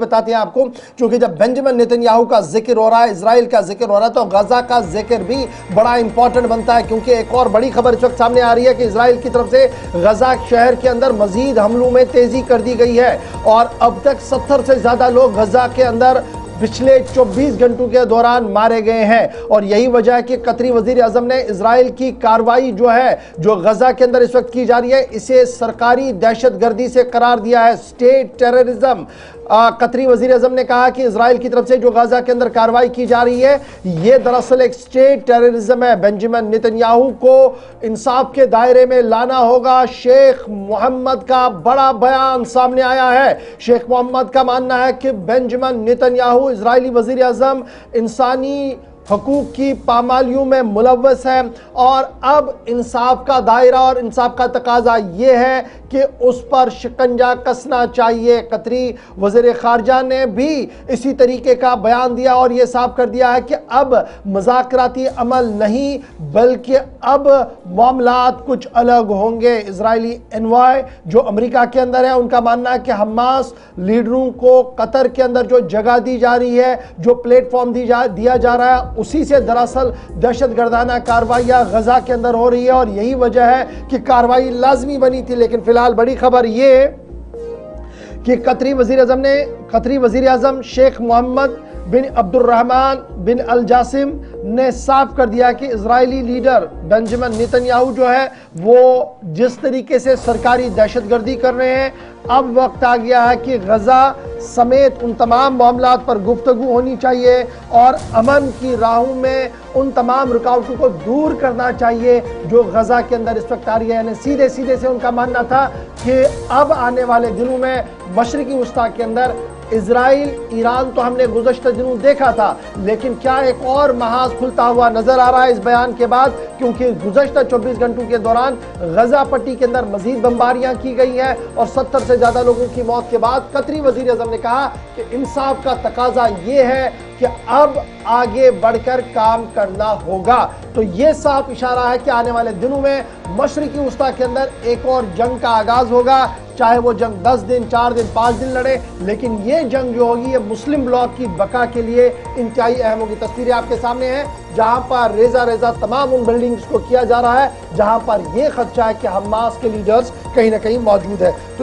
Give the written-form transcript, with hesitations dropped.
بتاتے ہیں آپ کو، چونکہ جب بنجمن نیتن یاہو کا ذکر ہو رہا ہے، اسرائیل کا ذکر ہو رہا ہے، تو غزہ کا ذکر بھی بڑا امپورٹنٹ بنتا ہے، کیونکہ ایک اور بڑی خبر اس وقت سامنے آ رہی ہے کہ اسرائیل کی طرف سے غزہ شہر کے اندر مزید حملوں میں تیزی کر دی گئی ہے، اور اب تک 70 سے زیادہ لوگ غزہ کے اندر پچھلے 24 گھنٹوں کے دوران مارے گئے ہیں۔ اور یہی وجہ ہے کہ قطری وزیر اعظم نے اسرائیل کی کارروائی جو غزہ کے اندر اس وقت کی جا رہی ہے، اسے سرکاری دہشت گردی سے قرار دیا ہے، اسٹیٹ ٹیررزم۔ قطری وزیر اعظم نے کہا کہ اسرائیل کی طرف سے جو غزہ کے اندر کارروائی کی جا رہی ہے، یہ دراصل ایک اسٹیٹ ٹیررزم ہے۔ بنجمن نیتن یاہو کو انصاف کے دائرے میں لانا ہوگا۔ شیخ محمد کا بڑا بیان سامنے آیا ہے۔ شیخ محمد کا ماننا ہے کہ بنجمن نیتن یاہو اسرائیلی وزیر اعظم انسانی حقوق کی پامالیوں میں ملوث ہے، اور اب انصاف کا دائرہ اور انصاف کا تقاضا یہ ہے کہ اس پر شکنجہ کسنا چاہیے۔ قطری وزیر خارجہ نے بھی اسی طریقے کا بیان دیا اور یہ صاف کر دیا ہے کہ اب مذاکراتی عمل نہیں، بلکہ اب معاملات کچھ الگ ہوں گے۔ اسرائیلی انوائے جو امریکہ کے اندر ہے، ان کا ماننا ہے کہ حماس لیڈروں کو قطر کے اندر جو جگہ دی جا رہی ہے، جو پلیٹ فارم دیا جا رہا ہے، اسی سے دراصل دہشت گردانہ کارروائیاں غزہ کے اندر ہو رہی ہے، اور یہی وجہ ہے کہ کارروائی لازمی بنی تھی۔ لیکن فی الحال بڑی خبر یہ ہے کہ قطری وزیر اعظم شیخ محمد بن عبد الرحمن بن الجاسم نے صاف کر دیا کہ اسرائیلی لیڈر بنجمن نیتن یاہو جو ہے وہ جس طریقے سے سرکاری دہشت گردی کر رہے ہیں، اب وقت آ گیا ہے کہ غزہ سمیت ان تمام معاملات پر گفتگو ہونی چاہیے، اور امن کی راہوں میں ان تمام رکاوٹوں کو دور کرنا چاہیے جو غزہ کے اندر اس وقت آ رہی ہے۔ یعنی سیدھے سے ان کا ماننا تھا کہ اب آنے والے دنوں میں مشرقی وسطیٰ کے اندر اسرائیل ایران تو ہم نے گزشتہ دنوں دیکھا تھا، لیکن کیا ایک اور محاذ کھلتا ہوا نظر آ رہا ہے اس بیان کے بعد، کیونکہ گزشتہ 24 گھنٹوں کے دوران غزہ پٹی کے اندر مزید بمباریاں کی گئی ہیں، اور 70 سے زیادہ لوگوں کی موت کے بعد قطری وزیر اعظم نے کہا کہ انصاف کا تقاضا یہ ہے کہ اب آگے بڑھ کر کام کرنا ہوگا۔ تو یہ صاف اشارہ ہے کہ آنے والے دنوں میں مشرقی وسطیٰ کے اندر ایک اور جنگ کا آغاز ہوگا، چاہے وہ جنگ 10 دن 4 دن 5 دن لڑے، لیکن یہ جنگ جو ہوگی یہ مسلم بلاک کی بقا کے لیے انتہائی اہم ہوگی۔ تصویریں آپ کے سامنے ہیں جہاں پر ریزہ تمام ان بلڈنگز کو کیا جا رہا ہے جہاں پر یہ خدشہ ہے کہ حماس کے لیڈرز کہیں نہ کہیں موجود ہے۔